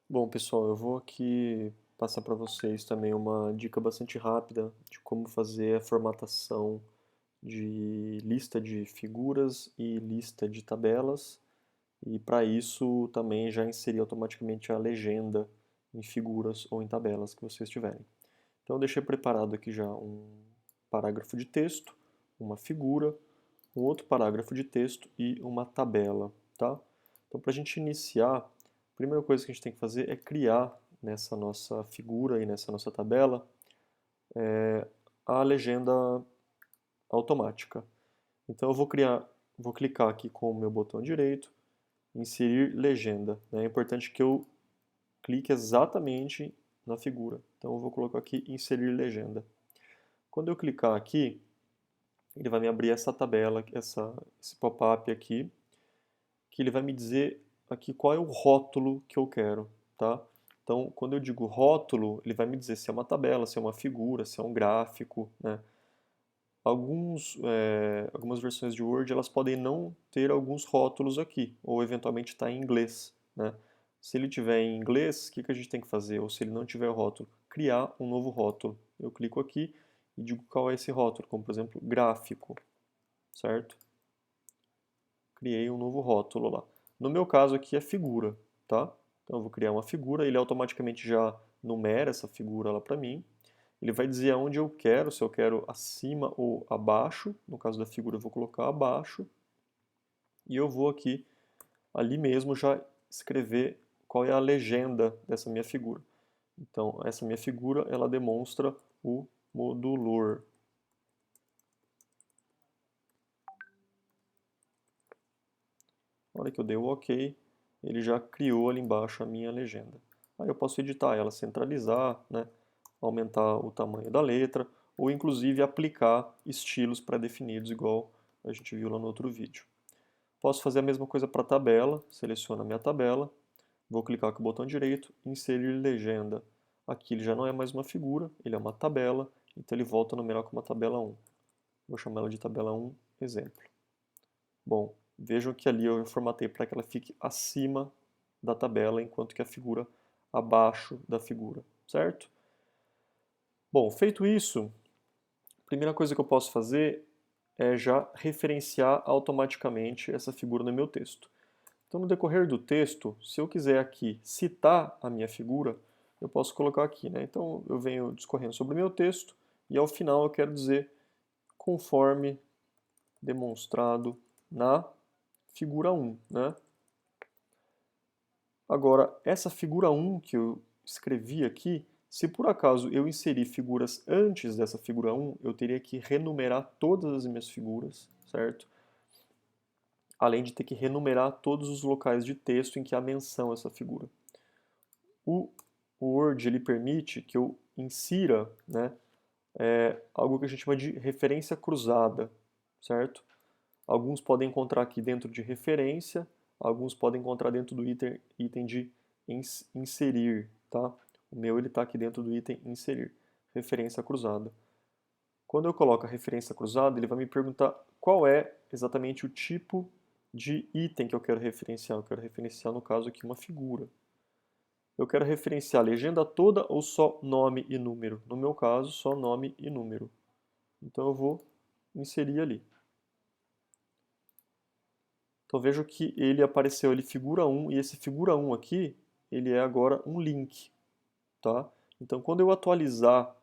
Bom, pessoal, eu vou aqui passar para vocês também uma dica bastante rápida de como fazer a formatação de lista de figuras e lista de tabelas, e para isso também já inserir automaticamente a legenda em figuras ou em tabelas que vocês tiverem. Então eu deixei preparado aqui já um parágrafo de texto, uma figura, um outro parágrafo de texto e uma tabela, tá? Então, para a gente iniciar, a primeira coisa que a gente tem que fazer é criar nessa nossa figura e nessa nossa tabela a legenda automática. Então, vou clicar aqui com o meu botão direito, inserir legenda, né? É importante que eu clique exatamente na figura. Então, eu vou colocar aqui inserir legenda. Quando eu clicar aqui, ele vai me abrir essa tabela, esse pop-up aqui, que ele vai me dizer aqui qual é o rótulo que eu quero, tá? Então, quando eu digo rótulo, ele vai me dizer se é uma tabela, se é uma figura, se é um gráfico, né? Algumas versões de Word elas podem não ter alguns rótulos aqui, ou eventualmente está em inglês, né? Se ele tiver em inglês, o que que a gente tem que fazer? Ou se ele não tiver rótulo, criar um novo rótulo. Eu clico aqui e digo qual é esse rótulo, como por exemplo, gráfico, certo? Criei um novo rótulo lá. No meu caso aqui é figura, tá? Então eu vou criar uma figura, ele automaticamente já numera essa figura lá para mim. Ele vai dizer aonde eu quero, se eu quero acima ou abaixo. No caso da figura eu vou colocar abaixo. E eu vou aqui, ali mesmo, já escrever qual é a legenda dessa minha figura. Então essa minha figura, ela demonstra o modulor. Na hora que eu dei o OK, ele já criou ali embaixo a minha legenda. Aí eu posso editar ela, centralizar, né, aumentar o tamanho da letra, ou inclusive aplicar estilos pré-definidos, igual a gente viu lá no outro vídeo. Posso fazer a mesma coisa para a tabela, seleciono a minha tabela, vou clicar com o botão direito, inserir legenda. Aqui ele já não é mais uma figura, ele é uma tabela, então ele volta a numerar como uma tabela 1. Vou chamar ela de tabela 1, exemplo. Bom, vejam que ali eu formatei para que ela fique acima da tabela, enquanto que a figura abaixo da figura, certo? Bom, feito isso, a primeira coisa que eu posso fazer é já referenciar automaticamente essa figura no meu texto. Então, no decorrer do texto, se eu quiser aqui citar a minha figura, eu posso colocar aqui, né? Então, eu venho discorrendo sobre o meu texto e ao final eu quero dizer conforme demonstrado na figura 1, né? Agora, essa figura 1 que eu escrevi aqui, se por acaso eu inserir figuras antes dessa figura 1, eu teria que renumerar todas as minhas figuras, certo? Além de ter que renumerar todos os locais de texto em que há menção a essa figura. O Word ele permite que eu insira, né, algo que a gente chama de referência cruzada, certo? Alguns podem encontrar aqui dentro de referência, alguns podem encontrar dentro do item de inserir, tá? O meu ele está aqui dentro do item inserir, referência cruzada. Quando eu coloco a referência cruzada, ele vai me perguntar qual é exatamente o tipo de item que eu quero referenciar. Eu quero referenciar, no caso aqui, uma figura. Eu quero referenciar a legenda toda ou só nome e número? No meu caso, só nome e número. Então eu vou inserir ali. Então vejo que ele apareceu ali figura 1 e esse figura 1 aqui, ele é agora um link, tá? Então quando eu atualizar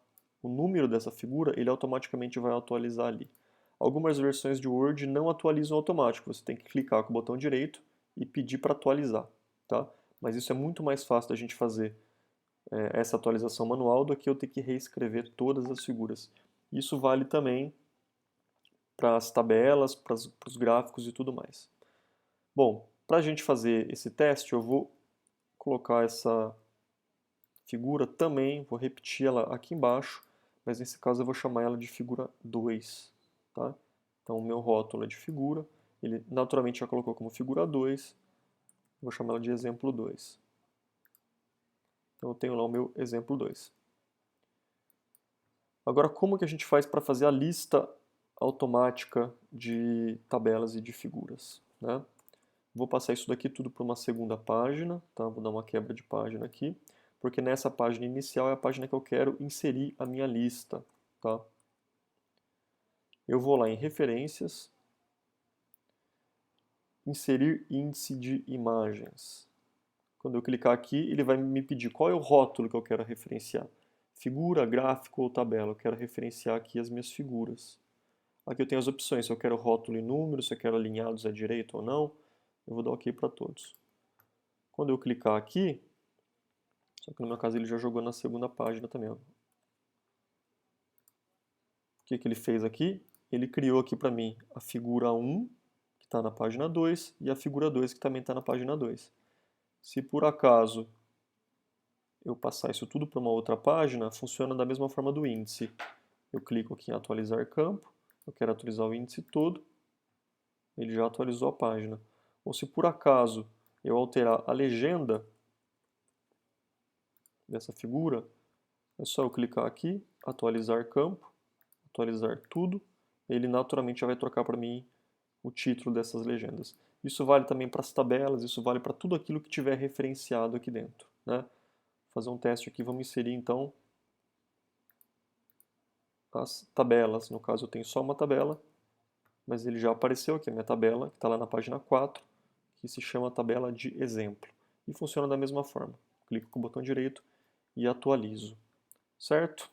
o número dessa figura, ele automaticamente vai atualizar ali. Algumas versões de Word não atualizam automático, você tem que clicar com o botão direito e pedir para atualizar, tá? Mas isso é muito mais fácil da gente fazer essa atualização manual do que eu ter que reescrever todas as figuras. Isso vale também para as tabelas, para os gráficos e tudo mais. Bom, para a gente fazer esse teste, eu vou colocar essa figura também, vou repetir ela aqui embaixo, mas nesse caso eu vou chamar ela de figura 2, tá? Então o meu rótulo é de figura, ele naturalmente já colocou como figura 2, vou chamar ela de exemplo 2. Então eu tenho lá o meu exemplo 2. Agora, como que a gente faz para fazer a lista automática de tabelas e de figuras, né? Vou passar isso daqui tudo para uma segunda página, tá? Vou dar uma quebra de página aqui, porque nessa página inicial é a página que eu quero inserir a minha lista, tá? Eu vou lá em referências, inserir índice de imagens. Quando eu clicar aqui, ele vai me pedir qual é o rótulo que eu quero referenciar. Figura, gráfico ou tabela. Eu quero referenciar aqui as minhas figuras. Aqui eu tenho as opções, se eu quero rótulo e número, se eu quero alinhados à direita ou não. Eu vou dar OK para todos. Quando eu clicar aqui, só que no meu caso ele já jogou na segunda página também. Ó. O que ele fez aqui? Ele criou aqui para mim a figura 1, que está na página 2, e a figura 2, que também está na página 2. Se por acaso eu passar isso tudo para uma outra página, funciona da mesma forma do índice. Eu clico aqui em atualizar campo, eu quero atualizar o índice todo, ele já atualizou a página. Ou se por acaso eu alterar a legenda dessa figura, é só eu clicar aqui, atualizar campo, atualizar tudo, ele naturalmente já vai trocar para mim o título dessas legendas. Isso vale também para as tabelas, isso vale para tudo aquilo que tiver referenciado aqui dentro. Né? Vou fazer um teste aqui, vamos inserir então as tabelas. No caso eu tenho só uma tabela, mas ele já apareceu aqui, a minha tabela, que está lá na página 4, que se chama tabela de exemplo. E funciona da mesma forma. Clico com o botão direito e atualizo. Certo?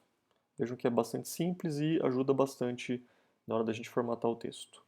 Vejam que é bastante simples e ajuda bastante na hora da gente formatar o texto.